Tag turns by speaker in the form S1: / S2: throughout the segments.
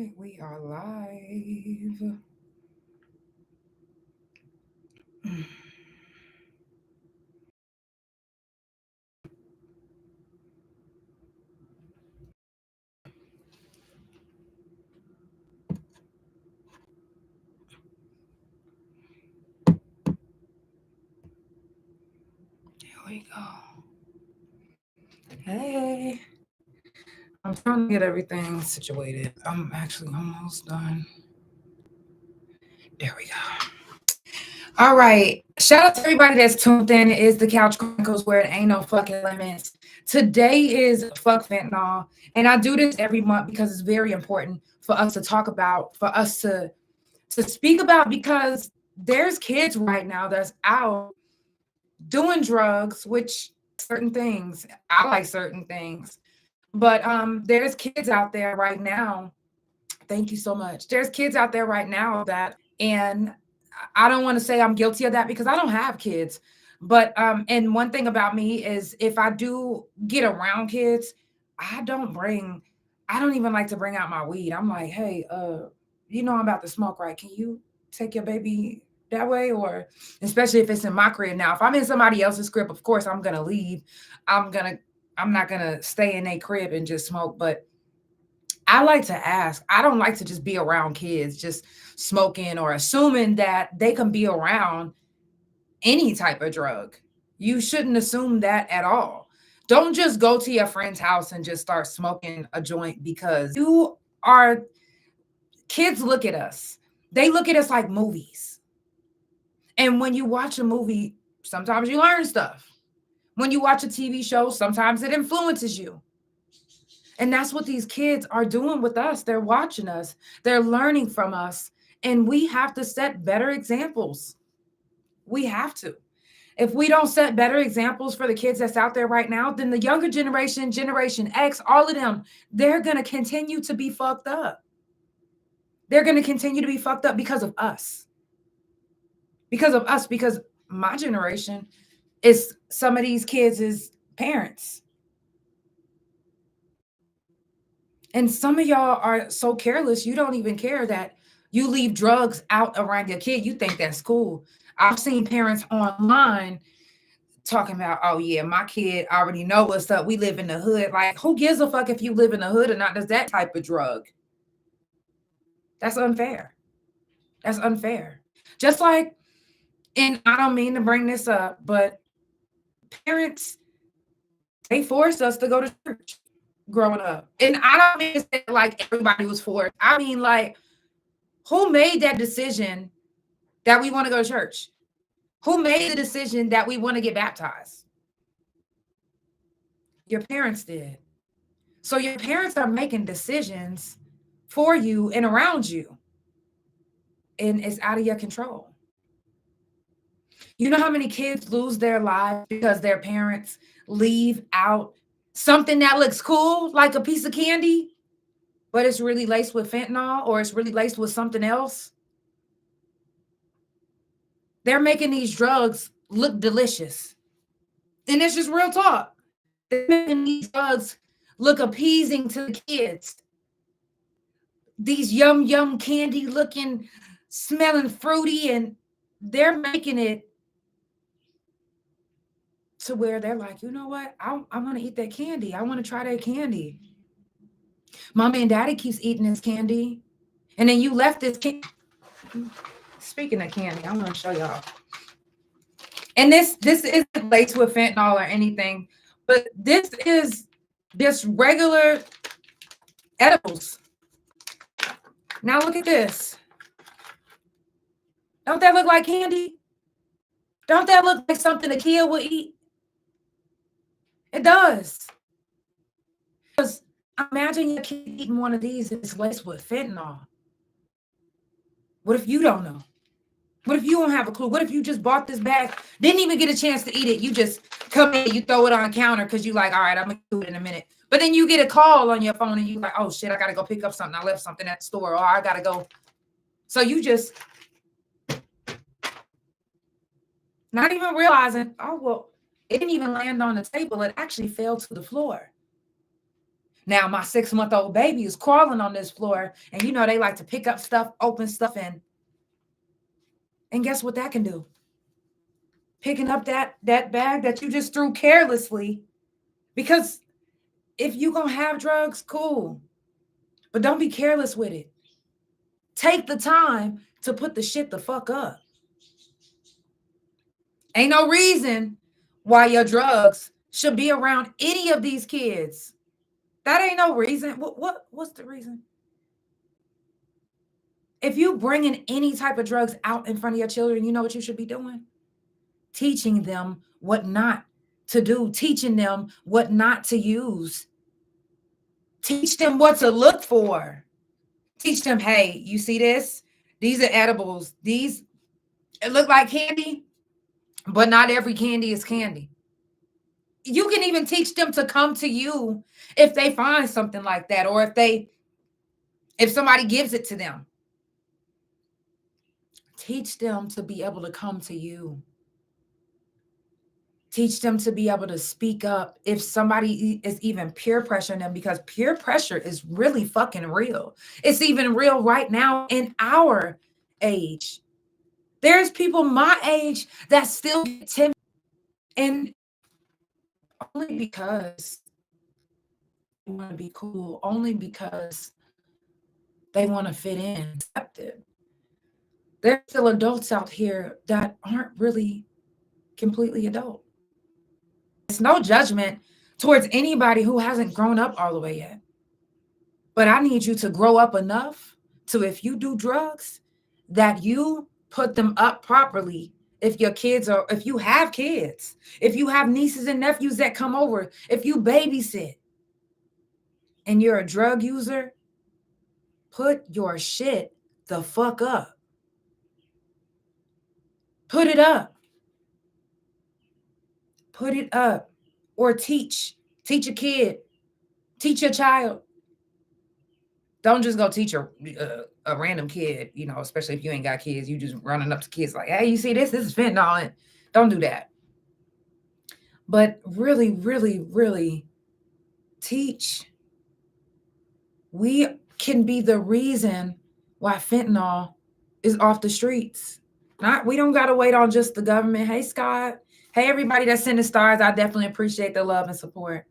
S1: right, we are live. Here we go. Hey, I'm trying to get everything situated. I'm actually almost done. There we go. All right. Shout out to everybody that's tuned in. It is the Couch Chronicles where it ain't no fucking limits. Today is fuck fentanyl. And I do this every month because it's very important for us to talk about, for us to speak about, because there's kids right now that's out doing drugs, which certain things. I like certain things. But there's kids out there right now. Thank you so much. There's kids out there right now that, and I don't want to say I'm guilty of that because I don't have kids. But and one thing about me is if I do get around kids, I don't bring, I don't even like to bring out my weed. I'm like, hey, I'm about to smoke, right? Can you take your baby that way? Or especially if it's in my crib. Now, if I'm in somebody else's crib, of course I'm gonna leave. I'm not gonna stay in a crib and just smoke, but I like to ask. I don't like to just be around kids just smoking or assuming that they can be around any type of drug. You shouldn't assume that at all. Don't just go to your friend's house and just start smoking a joint because you are, kids look at us. They look at us like movies. And when you watch a movie, sometimes you learn stuff. When you watch a TV show, sometimes it influences you. And that's what these kids are doing with us. They're watching us, they're learning from us, and we have to set better examples. We have to. If we don't set better examples for the kids that's out there right now, then the younger generation, Generation X, all of them, they're going to continue to be fucked up. They're going to continue to be fucked up because of us. Because of us, because my generation is some of these kids' parents. And some of y'all are so careless, you don't even care that you leave drugs out around your kid. You think that's cool. I've seen parents online talking about, oh yeah, my kid already know what's up. We live in the hood. Like, who gives a fuck if you live in the hood or not? Does that type of drug? That's unfair. That's unfair. Just like, and I don't mean to bring this up, but parents, they forced us to go to church growing up. And I don't mean to say like everybody was forced. I mean, like, who made that decision that we want to go to church? Who made the decision that we want to get baptized? Your parents did. So your parents are making decisions for you and around you, and it's out of your control. You know how many kids lose their lives because their parents leave out something that looks cool, like a piece of candy, but it's really laced with fentanyl or it's really laced with something else? They're making these drugs look delicious. And it's just real talk. They're making these drugs look appeasing to the kids. These yum candy looking, smelling fruity, and they're making it to where they're like, you know what? I want to eat that candy. I want to try that candy. Mommy and daddy keeps eating this candy. And then you left this candy. Speaking of candy, I want to show y'all. And this isn't laced with fentanyl or anything, but this is just regular edibles. Now look at this. Don't that look like candy? Don't that look like something a kid would eat? It does. Because imagine your kid eating one of these and it's laced with fentanyl. What if you don't know? What if you don't have a clue? What if you just bought this bag, didn't even get a chance to eat it? You just come in, you throw it on the counter because you like, all right, I'm going to do it in a minute. But then you get a call on your phone and you like, oh shit, I got to go pick up something. I left something at the store, or I got to go. So you just not even realizing, oh, well, it didn't even land on the table. It actually fell to the floor. Now my 6-month-old baby is crawling on this floor, and you know they like to pick up stuff, open stuff, and guess what that can do? Picking up that bag that you just threw carelessly. Because if you gonna have drugs, cool, but don't be careless with it. Take the time to put the shit the fuck up. Ain't no reason why your drugs should be around any of these kids. That ain't no reason. What's the reason? If you bringing any type of drugs out in front of your children, you know what you should be doing? Teaching them what not to do, teaching them what not to use. Teach them what to look for. Teach them, hey, you see this? These are edibles. These look like candy, but not every candy is candy. You can even teach them to come to you if they find something like that, or if somebody gives it to them. Teach them to be able to come to you. Teach them to be able to speak up if somebody is even peer pressuring them, because peer pressure is really fucking real. It's even real right now in our age. There's people my age that still get timid, and only because they want to be cool, only because they want to fit in, accepted. There's still adults out here that aren't really completely adult. It's no judgment towards anybody who hasn't grown up all the way yet. But I need you to grow up enough to, if you do drugs, that you put them up properly. If you have kids, if you have nieces and nephews that come over, if you babysit and you're a drug user, put your shit the fuck up. Put it up. Put it up. Or teach a kid, teach your child. Don't just go teach a random kid, especially if you ain't got kids. You just running up to kids like, hey, you see this? This is fentanyl. And don't do that. But really, really, really teach. We can be the reason why fentanyl is off the streets. We don't got to wait on just the government. Hey, Scott. Hey, everybody that's sending stars. I definitely appreciate the love and support.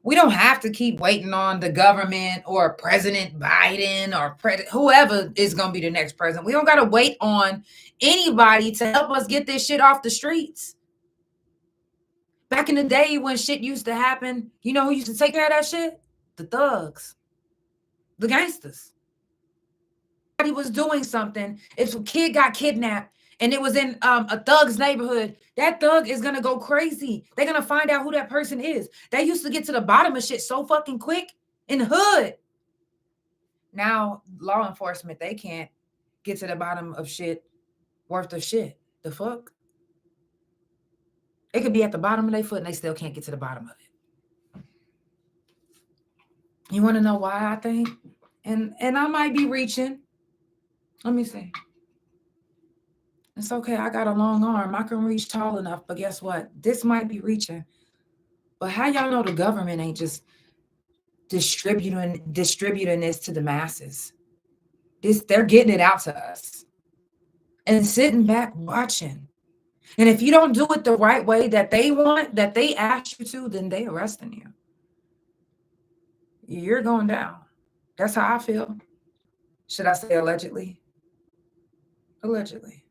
S1: We don't have to keep waiting on the government or President Biden or whoever is going to be the next president. We don't got to wait on anybody to help us get this shit off the streets. Back in the day when shit used to happen, you know who used to take care of that shit? The thugs, the gangsters. Somebody was doing something. If a kid got kidnapped and it was in a thug's neighborhood, that thug is going to go crazy. They're going to find out who that person is. They used to get to the bottom of shit so fucking quick in the hood. Now, law enforcement, they can't get to the bottom of shit worth of shit. The fuck? It could be at the bottom of their foot and they still can't get to the bottom of it. You want to know why I think? And I might be reaching. Let me see. It's okay. I got a long arm. I can reach tall enough. But guess what? This might be reaching. But how y'all know the government ain't just distributing this to the masses? They're getting it out to us. And sitting back watching. And if you don't do it the right way that they want, that they ask you to, then they arresting you. You're going down. That's how I feel. Should I say allegedly? Allegedly.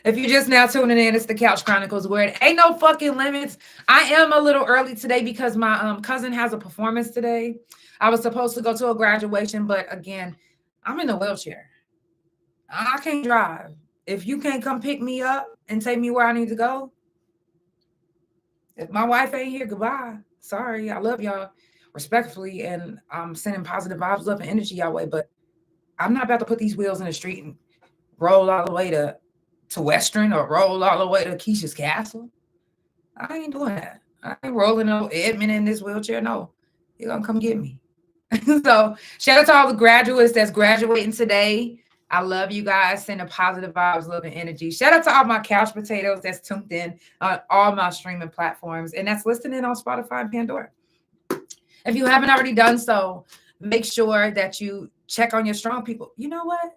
S1: If you're just now tuning in, it's the Couch Chronicles, where it ain't no fucking limits. I am a little early today because my cousin has a performance today. I was supposed to go to a graduation, but again, I'm in a wheelchair. I can't drive. If you can't come pick me up and take me where I need to go, if my wife ain't here, goodbye. Sorry, I love y'all respectfully, and I'm sending positive vibes, love, and energy y'all way, but I'm not about to put these wheels in the street and roll all the way to Western or roll all the way to Keisha's Castle. I ain't doing that. I ain't rolling no Edmund in this wheelchair. No, you're going to come get me. So shout out to all the graduates that's graduating today. I love you guys. Sending positive vibes, love, and energy. Shout out to all my couch potatoes that's tuned in on all my streaming platforms and that's listening on Spotify and Pandora. If you haven't already done so, make sure that you check on your strong people. You know what?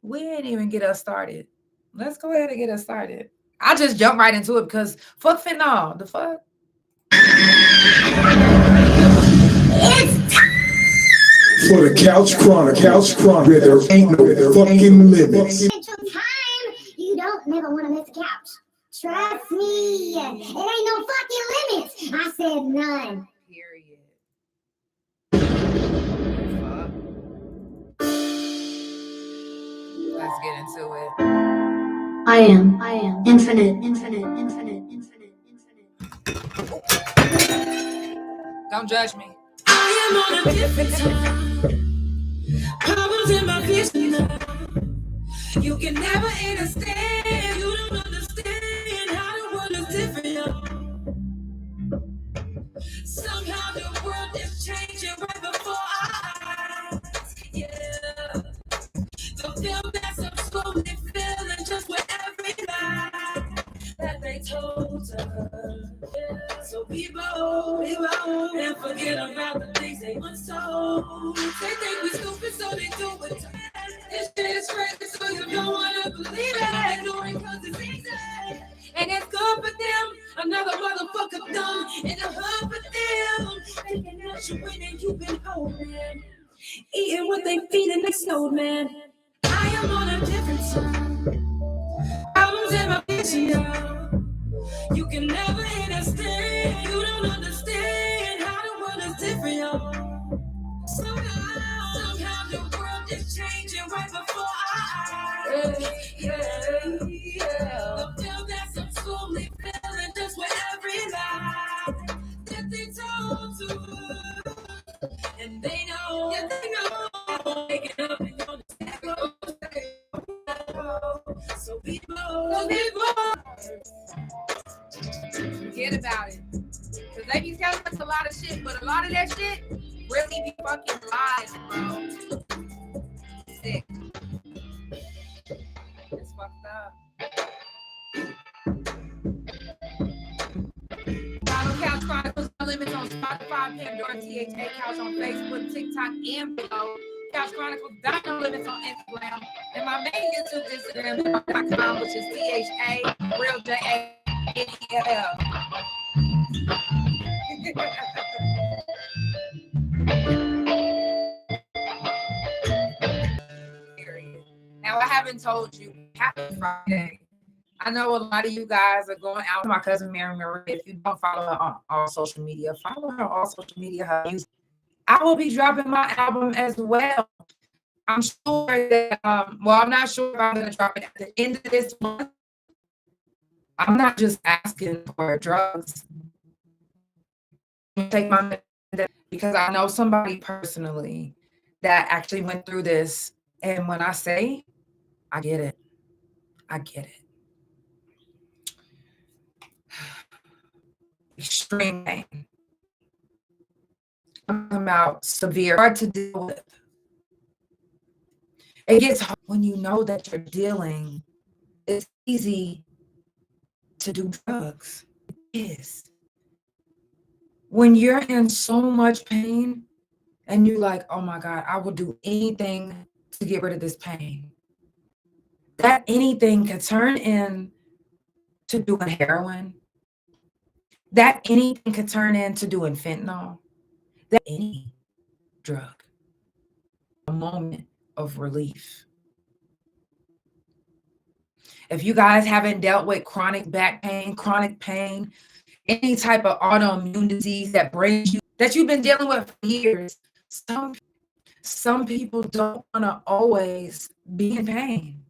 S1: We didn't even get us started. Let's go ahead and get us started. I'll just jump right into it because fuck fentanyl. The fuck?
S2: For the Couch Chronicles, where there ain't no fucking limits.
S3: Time, you don't never want to miss a couch. Trust me, it ain't no fucking limits. I said none.
S1: Period. Let's get into it.
S3: I am infinite.
S1: Don't judge me.
S4: I am on a different time. Problems in my vision. You can never understand. You don't understand how the world is different. Somehow the world is changing right before our eyes. Yeah. The film that's I'm slowly feeling just with every lie that they told us. Yeah. So be bold, and forget about the things they once told. They think we stupid, so they do it. This shit is crazy, so you don't wanna believe it. Ignoring cause it's easy, and it's good for them. Another motherfucker dumb in the hood for them. Thinking that you winning, you've been holding. Eating what they feeding they snowman. I am on a different time. Problems in my vision. You can never understand. You don't understand how the world is different, y'all. Somehow the world is changing right before our eyes. Yeah. The feel that I'm slowly feeling just with every lie that they told to. And they know, waking up and gonna so people.
S1: Forget about it. Because they be telling us a lot of shit, but a lot of that shit really be fucking lies, bro. Sick. It's fucked up. Follow Couch Chronicles No Limits on Spotify, Pandora, THA Couch on Facebook, TikTok, and below. Couch Chronicles No Limits on Instagram. And my main YouTube Instagram.com, which is THA Real JANEL. Now, I haven't told you happy Friday. I know a lot of you guys are going out. My cousin Mary Marie, if you don't follow her on all social media, follow her on all social media. Her music. I will be dropping my album as well. I'm sure that, I'm not sure if I'm going to drop it at the end of this month. I'm not just asking for drugs. Take my medicine because I know somebody personally that actually went through this. And when I say, I get it. I get it. Extreme pain. I'm talking about severe, hard to deal with. It gets hard when you know that you're dealing. It's easy to do drugs. It is. When you're in so much pain and you're like, oh my God, I will do anything to get rid of this pain. That anything can turn into doing heroin. That anything could turn into doing fentanyl. That any drug. A moment of relief. If you guys haven't dealt with chronic back pain, chronic pain, any type of autoimmune disease that brings you, that you've been dealing with for years, some people don't want to always be in pain.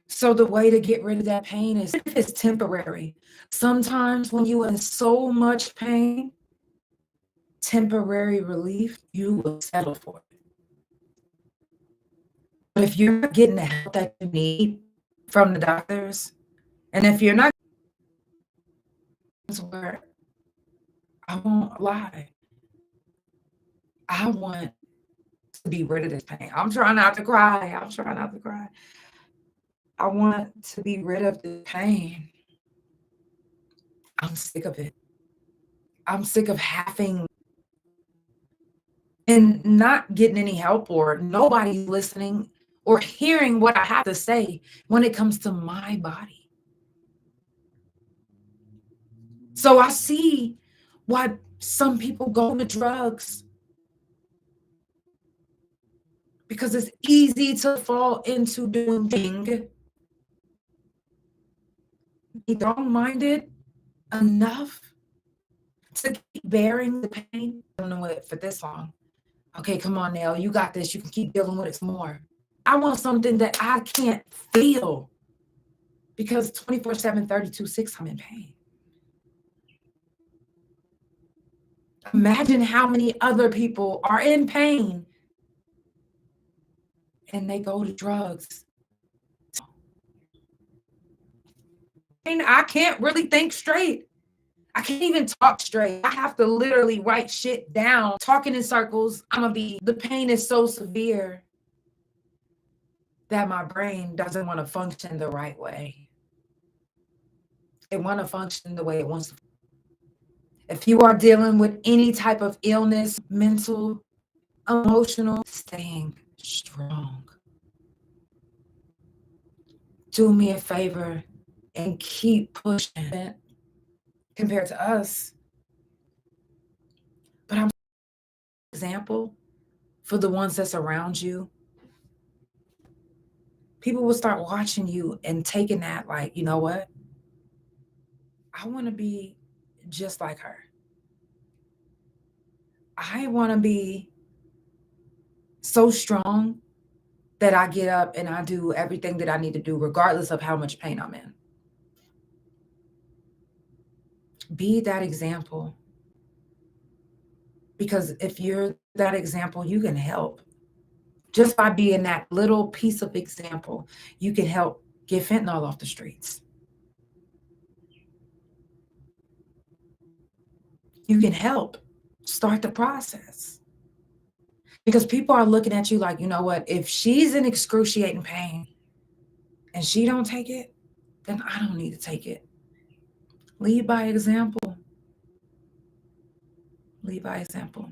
S1: So the way to get rid of that pain is it's temporary. Sometimes when you're in so much pain, temporary relief, you will settle for it. But if you're not getting the help that you need from the doctors, and if you're not, where I won't lie, I want to be rid of this pain. I'm trying not to cry. I want to be rid of the pain. I'm sick of it. I'm sick of having and not getting any help, or nobody's listening or hearing what I have to say when it comes to my body. So I see why some people go to drugs, because it's easy to fall into doing things. Be strong-minded enough to keep bearing the pain. I don't know it for this long. Okay, come on, Nell. You got this. You can keep dealing with it some more. I want something that I can't feel, because 24/7, 32/6, I'm in pain. Imagine how many other people are in pain and they go to drugs. And I can't really think straight. I can't even talk straight. I have to literally write shit down. Talking in circles, the pain is so severe that my brain doesn't want to function the right way. It want to function the way it wants to. If you are dealing with any type of illness, mental, emotional, staying strong. Do me a favor and keep pushing it compared to us. But I'm an example for the ones that's around you. People will start watching you and taking that like, you know what? I want to be just like her. I want to be so strong that I get up and I do everything that I need to do, regardless of how much pain I'm in. Be that example. Because if you're that example, you can help. Just by being that little piece of example, you can help get fentanyl off the streets. You can help start the process. Because people are looking at you like, you know what, if she's in excruciating pain and she don't take it, then I don't need to take it. Lead by example. Lead by example.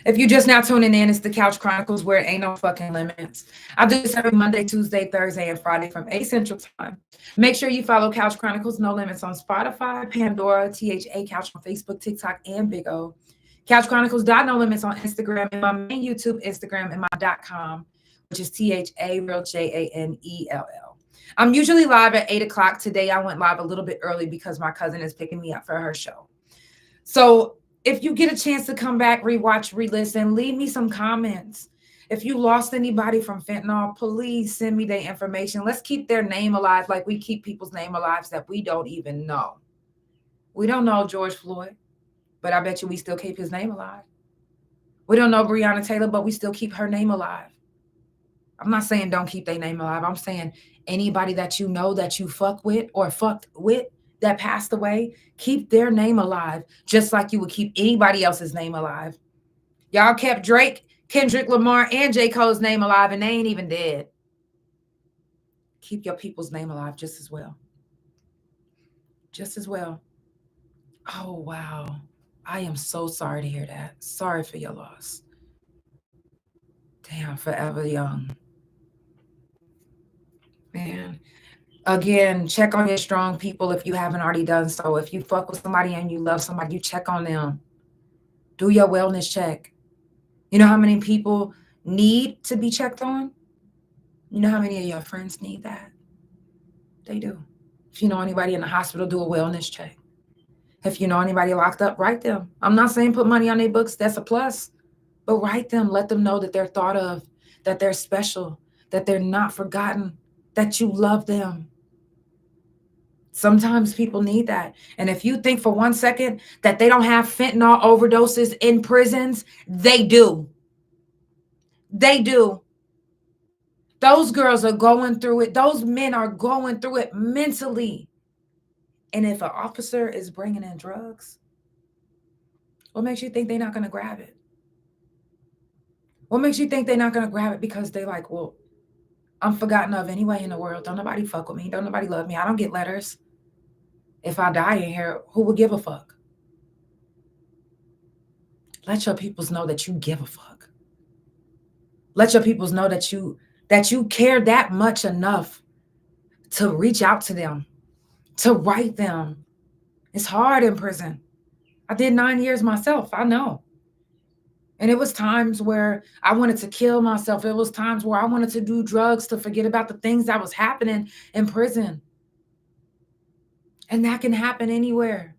S1: If you're just now tuning in, it's the Couch Chronicles, where it ain't no fucking limits. I do this every Monday, Tuesday, Thursday, and Friday from 8 Central Time. Make sure you follow Couch Chronicles No Limits on Spotify, Pandora, THA Couch on Facebook, TikTok, and Big O. Couch Chronicles No Limits on Instagram, and my main YouTube Instagram, and my .com, which is THA-JANELL. I'm usually live at 8 o'clock. Today I went live a little bit early because my cousin is picking me up for her show. So if you get a chance to come back, rewatch, re-listen, leave me some comments. If you lost anybody from fentanyl, please send me their information. Let's keep their name alive like we keep people's name alive that we don't even know. We don't know George Floyd, but I bet you we still keep his name alive. We don't know Breonna Taylor, but we still keep her name alive. I'm not saying don't keep their name alive. I'm saying anybody that you know that you fuck with or fucked with that passed away, keep their name alive, just like you would keep anybody else's name alive. Y'all kept Drake, Kendrick Lamar, and J. Cole's name alive, and they ain't even dead. Keep your people's name alive just as well. Just as well. Oh, wow. I am so sorry to hear that. Sorry for your loss. Damn, forever young. Man. Again, check on your strong people if you haven't already done so. If you fuck with somebody and you love somebody, you check on them. Do your wellness check. You know how many people need to be checked on? You know how many of your friends need that? They do. If you know anybody in the hospital, do a wellness check. If you know anybody locked up, write them. I'm not saying put money on their books. That's a plus. But write them. Let them know that they're thought of, that they're special, that they're not forgotten, that you love them. Sometimes people need that. And if you think for 1 second that they don't have fentanyl overdoses in prisons, they do. They do. Those girls are going through it. Those men are going through it mentally. And if an officer is bringing in drugs, what makes you think they're not going to grab it? What makes you think they're not going to grab it? Because they're like, well, I'm forgotten of anyway in the world. Don't nobody fuck with me. Don't nobody love me. I don't get letters. If I die in here, who would give a fuck? Let your peoples know that you give a fuck. Let your peoples know that you care that much enough to reach out to them, to write them. It's hard in prison. I did 9 years myself. I know. And it was times where I wanted to kill myself. It was times where I wanted to do drugs to forget about the things that was happening in prison. And that can happen anywhere.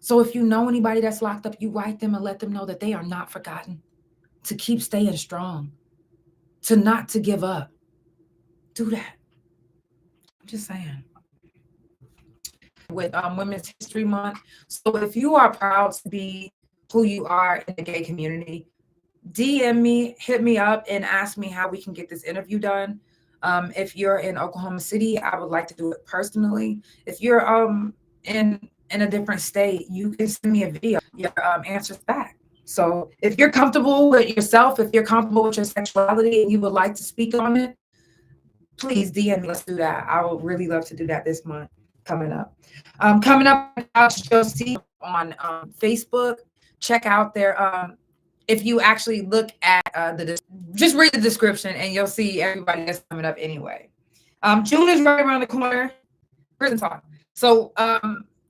S1: So if you know anybody that's locked up, you write them and let them know that they are not forgotten, to keep staying strong, to not to give up. Do that. I'm just saying. With Women's History Month. So if you are proud to be who you are in the gay community, DM me, hit me up, and ask me how we can get this interview done. If you're in Oklahoma City, I would like to do it personally. If you're in a different state, you can send me a video, your answers back. So if you're comfortable with yourself, if you're comfortable with your sexuality and you would like to speak on it, please DM me. Let's do that. I would really love to do that this month coming up. Coming up, Couch Josie on Facebook. Check out their if you actually look at just read the description and you'll see everybody that's coming up anyway. June is right around the corner. Prison Talk. So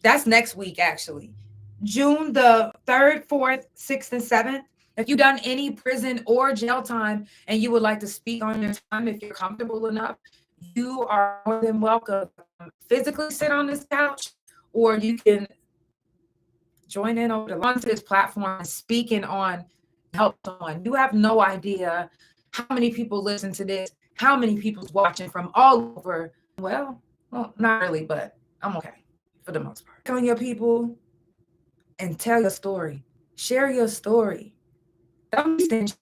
S1: that's next week actually. June the 3rd, 4th, 6th, and 7th. If you've done any prison or jail time and you would like to speak on your time, if you're comfortable enough, you are more than welcome. Physically sit on this couch, or you can join in onto this platform and speaking on help someone. You have no idea how many people listen to this, how many people's watching from all over. Well, not really, but I'm okay for the most part. Come on, your people, and tell your story. Share your story. Don't be stingy.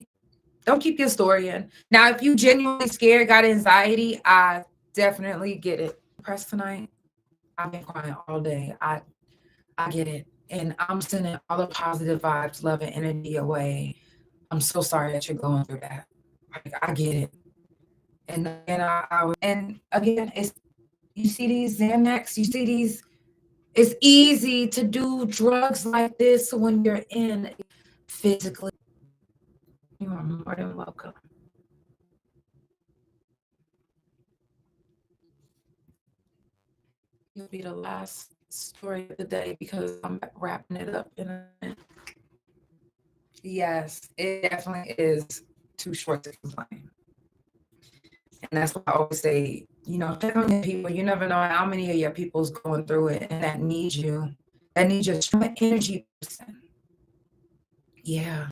S1: Don't keep your story in. Now, if you genuinely scared, got anxiety, I definitely get it. Press tonight. I've been crying all day. I get it. And I'm sending all the positive vibes, love, and energy away. I'm so sorry that you're going through that. I get it. And again, it's, you see these Xanax, you see these, it's easy to do drugs like this when you're in physically. You are more than welcome. You'll be the last story of the day because I'm wrapping it up in a minute. Yes, it definitely is too short to complain. And that's why I always say, check on your people. You never know how many of your people's going through it and that needs you. That needs your strong energy person. Yeah.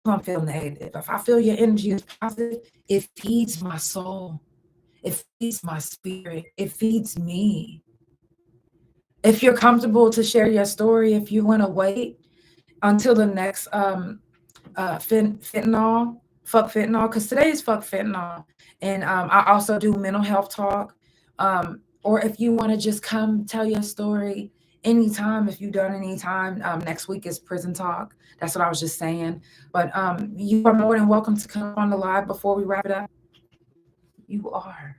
S1: I don't feel negative. If I feel your energy is positive, it feeds my soul. It feeds my spirit. It feeds me. If you're comfortable to share your story, if you want to wait until the next fentanyl, fuck fentanyl, because today is fuck fentanyl. And I also do mental health talk. Or if you want to just come tell your story anytime, if you've done any time, next week is prison talk. That's what I was just saying. But you are more than welcome to come on the live before we wrap it up. You are.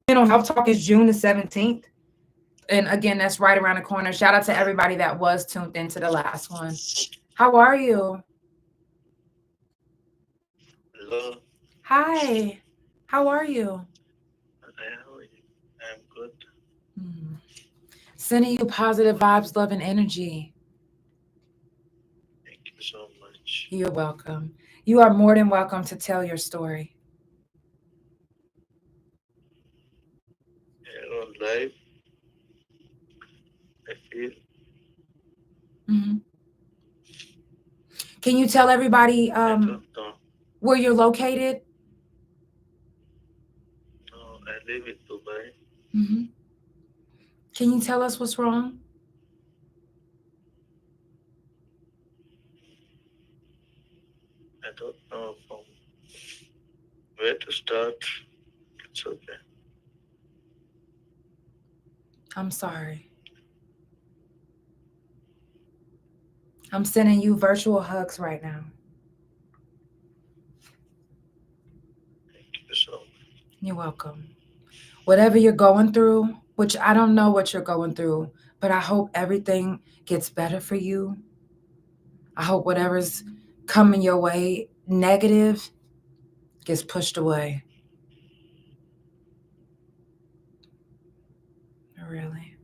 S1: Mental health talk is June the 17th. And again, that's right around the corner. Shout out to everybody that was tuned into the last one. How are you?
S5: Hello.
S1: Hi. How are you?
S5: I'm good.
S1: Sending you positive vibes, love, and energy.
S5: Thank you so much.
S1: You're welcome. You are more than welcome to tell your story.
S5: On life, I feel.
S1: Can you tell everybody where you're located?
S5: No, I live in Dubai.
S1: Can you tell us what's wrong?
S5: I don't know from where to start. It's okay.
S1: I'm sorry. I'm sending you virtual hugs right now.
S5: Thank you so much.
S1: You're welcome. Whatever you're going through, which I don't know what you're going through, but I hope everything gets better for you. I hope whatever's coming your way negative gets pushed away. Really.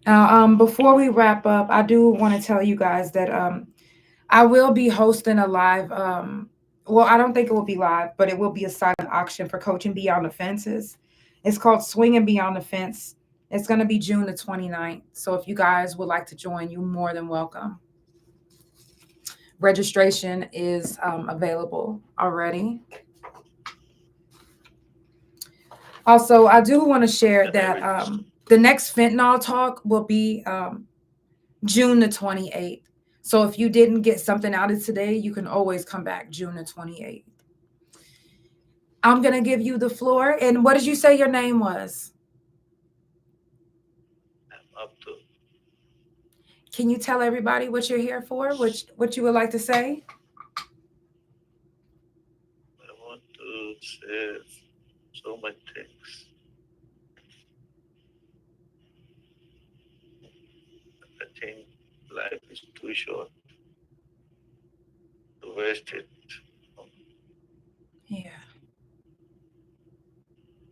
S1: Now, before we wrap up, I do want to tell you guys that I will be hosting a live. Well, I don't think it will be live, but it will be a silent auction for Coaching Beyond the Fences. It's called Swinging Beyond the Fence. It's going to be June the 29th. So if you guys would like to join, you're more than welcome. Registration is available already. Also, I do want to share that the next fentanyl talk will be June the 28th. So if you didn't get something out of today, you can always come back June the 28th. I'm going to give you the floor. And what did you say your name was?
S5: I'm up to.
S1: Can you tell everybody what you're here for? What you would like to say?
S5: I want to say so much things. I think life is too short to waste it.
S1: Yeah.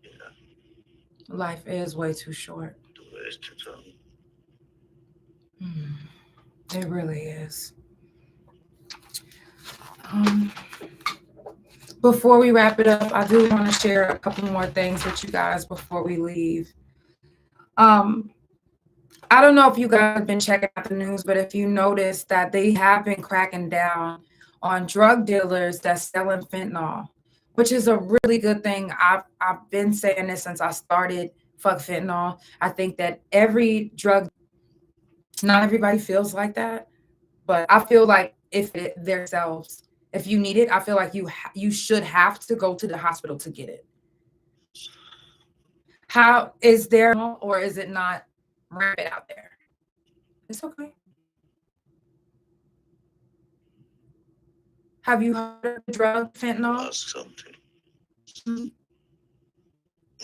S5: Yeah,
S1: Life is way too short.
S5: to waste it on.
S1: It really is. Before we wrap it up, I do want to share a couple more things with you guys before we leave. I don't know if you guys have been checking out the news, but if you notice that they have been cracking down on drug dealers that's selling fentanyl, which is a really good thing. I've been saying this since I started Fuck Fentanyl. I think that every drug, not everybody feels like that, but I feel like if it themselves, if you need it, I feel like you should have to go to the hospital to get it. How is there, or is it not rampant out there? It's okay. Have you heard of the drug fentanyl?
S5: Ask something.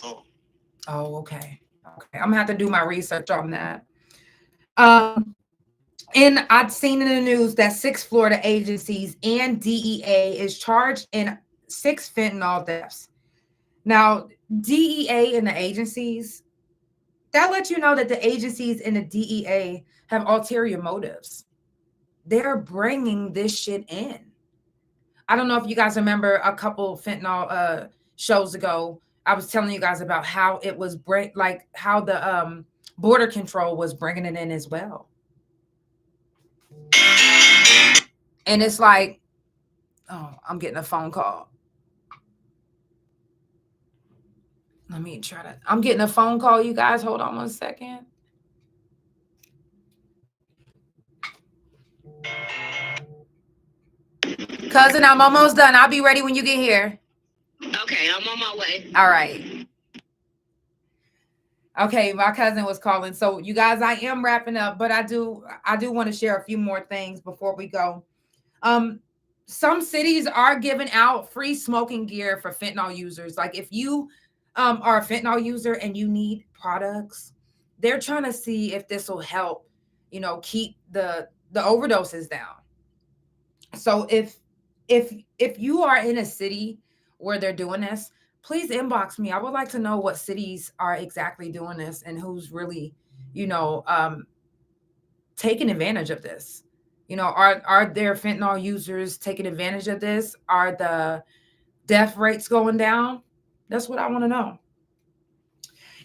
S5: No.
S1: Oh, okay. Okay. I'm gonna have to do my research on that. And I've seen in the news that 6 Florida agencies and DEA is charged in 6 fentanyl deaths. Now, DEA and the agencies, that lets you know that the agencies and the DEA have ulterior motives. They're bringing this shit in. I don't know if you guys remember a couple fentanyl shows ago. I was telling you guys about how it was how the border control was bringing it in as well. And it's like, oh, I'm getting a phone call. Let me try to. I'm getting a phone call, you guys. Hold on one second. Cousin, I'm almost done. I'll be ready when you get here.
S6: Okay, I'm on my way.
S1: All right. Okay, my cousin was calling. So you guys, I am wrapping up, but I do want to share a few more things before we go. Some cities are giving out free smoking gear for fentanyl users. Like if you are a fentanyl user and you need products, they're trying to see if this will help, keep the overdoses down. So if you are in a city where they're doing this, please inbox me. I would like to know what cities are exactly doing this and who's really, taking advantage of this. Are there fentanyl users taking advantage of this? Are the death rates going down? That's what I want to know.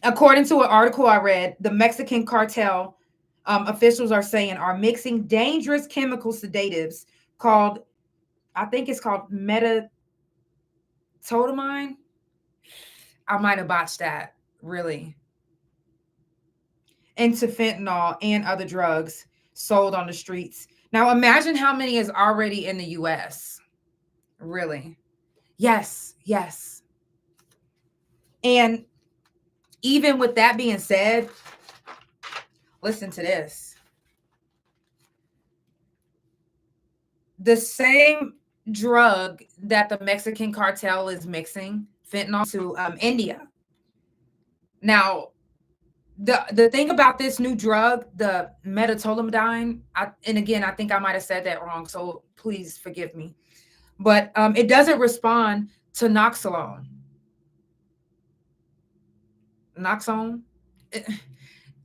S1: According to an article I read, the Mexican cartel officials are saying are mixing dangerous chemical sedatives called, I think it's called methamphetamine. I might have botched that, really. Into fentanyl and other drugs sold on the streets. Now imagine how many is already in the US. Really? Yes. And even with that being said, listen to this. The same drug that the Mexican cartel is mixing, fentanyl, to India. Now, the thing about this new drug, the metatolamidine, and again, I think I might have said that wrong, so please forgive me. But it doesn't respond to Noxolone. Noxone.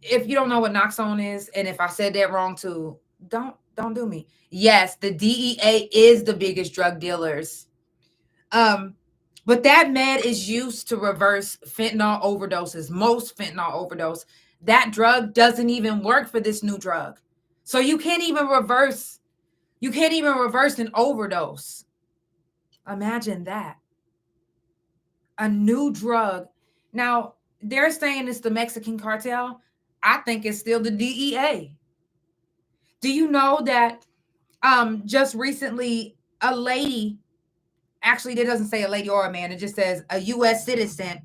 S1: If you don't know what Noxone is, and if I said that wrong too, don't do me. Yes, the DEA is the biggest drug dealers. But that med is used to reverse fentanyl overdoses, most fentanyl overdose. That drug doesn't even work for this new drug. So you can't even reverse an overdose. Imagine that. A new drug. Now, they're saying it's the Mexican cartel. I think it's still the DEA. Do you know that just recently a lady, actually it doesn't say a lady or a man, it just says a U.S. citizen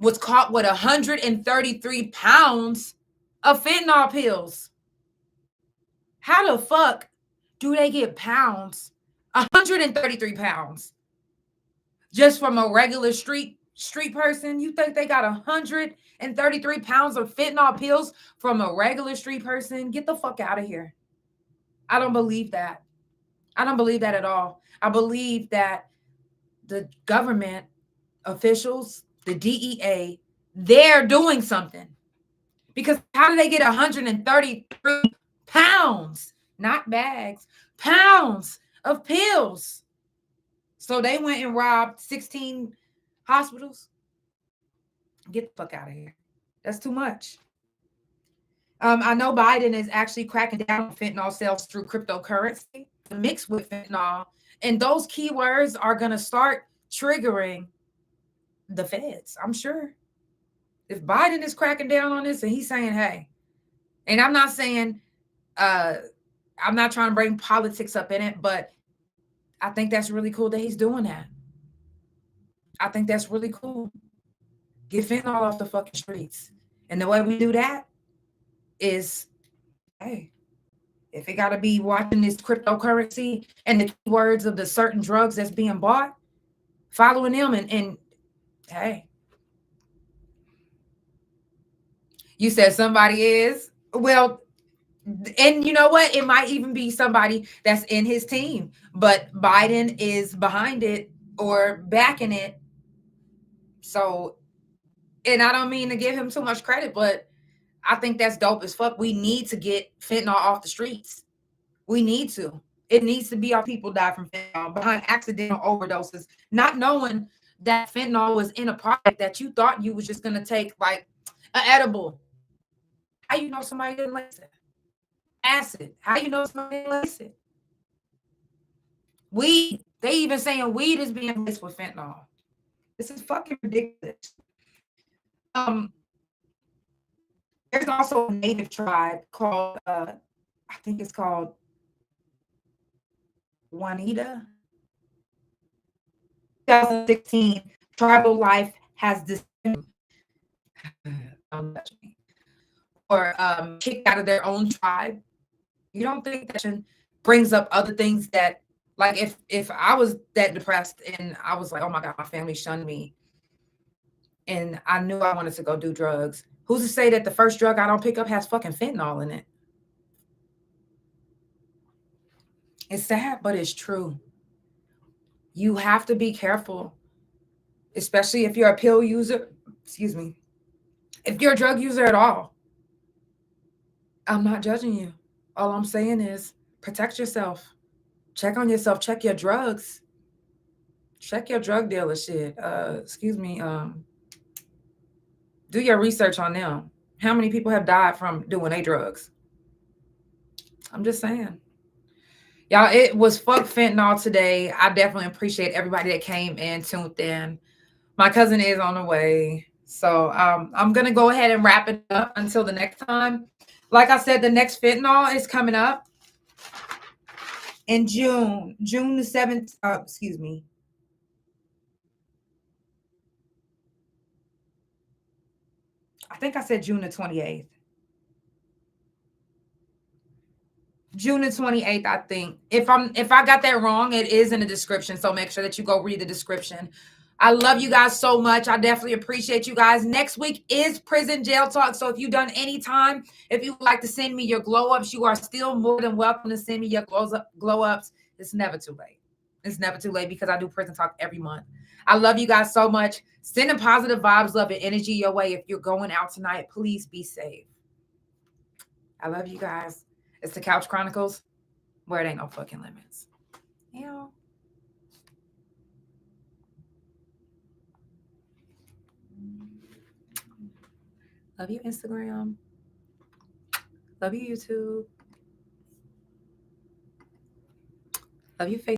S1: was caught with 133 pounds of fentanyl pills. How the fuck do they get pounds? 133 pounds just from a regular street person? You think they got 133 pounds of fentanyl pills from a regular street person? Get the fuck out of here. I don't believe that. I don't believe that at all. I believe that the government officials, the DEA, they're doing something. Because how do they get 133 pounds, not bags, pounds of pills? So they went and robbed 16 hospitals. Get the fuck out of here. That's too much. I know Biden is actually cracking down on fentanyl sales through cryptocurrency mixed with fentanyl. And those keywords are going to start triggering the feds, I'm sure. If Biden is cracking down on this and he's saying, hey, and I'm not saying, I'm not trying to bring politics up in it, but I think that's really cool that he's doing that. I think that's really cool. Get fentanyl off the fucking streets. And the way we do that is, hey, if it got to be watching this cryptocurrency and the keywords of the certain drugs that's being bought, following them and hey. You said somebody is? Well, and you know what? It might even be somebody that's in his team, but Biden is behind it or backing it. So, and I don't mean to give him too much credit, but I think that's dope as fuck. We need to get fentanyl off the streets. We need to. It needs to be our people die from fentanyl behind accidental overdoses, not knowing that fentanyl was in a product that you thought you was just going to take like an edible. How you know somebody didn't lace it? Acid. How you know somebody didn't lace it? Weed. They even saying weed is being laced with fentanyl. This is fucking ridiculous. There's also a native tribe called, I think it's called Juanita. 2016, tribal life has this or kicked out of their own tribe. You don't think that brings up other things that, like, if I was that depressed and I was like, oh my God, my family shunned me, and I knew I wanted to go do drugs, who's to say that the first drug I don't pick up has fucking fentanyl in it? It's sad, but it's true. You have to be careful, especially if you're a pill user. Excuse me. If you're a drug user at all. I'm not judging you. All I'm saying is protect yourself. Check on yourself. Check your drugs. Check your drug dealer shit. Do your research on them. How many people have died from doing their drugs? I'm just saying. Y'all, it was fuck fentanyl today. I definitely appreciate everybody that came and tuned in. My cousin is on the way. So I'm going to go ahead and wrap it up until the next time. Like I said, the next fentanyl is coming up in June the 7th. Excuse me. I think I said June the 28th. June the 28th, I think. If I got that wrong, it is in the description. So make sure that you go read the description. I love you guys so much. I definitely appreciate you guys. Next week is prison jail talk. So if you've done any time, if you would like to send me your glow ups, you are still more than welcome to send me your glow ups. It's never too late. It's never too late because I do prison talk every month. I love you guys so much. Sending positive vibes, love, and energy your way. If you're going out tonight, please be safe. I love you guys. It's the Couch Chronicles, where it ain't no fucking limits. Yeah. Love you, Instagram. Love you, YouTube. Love you, Facebook.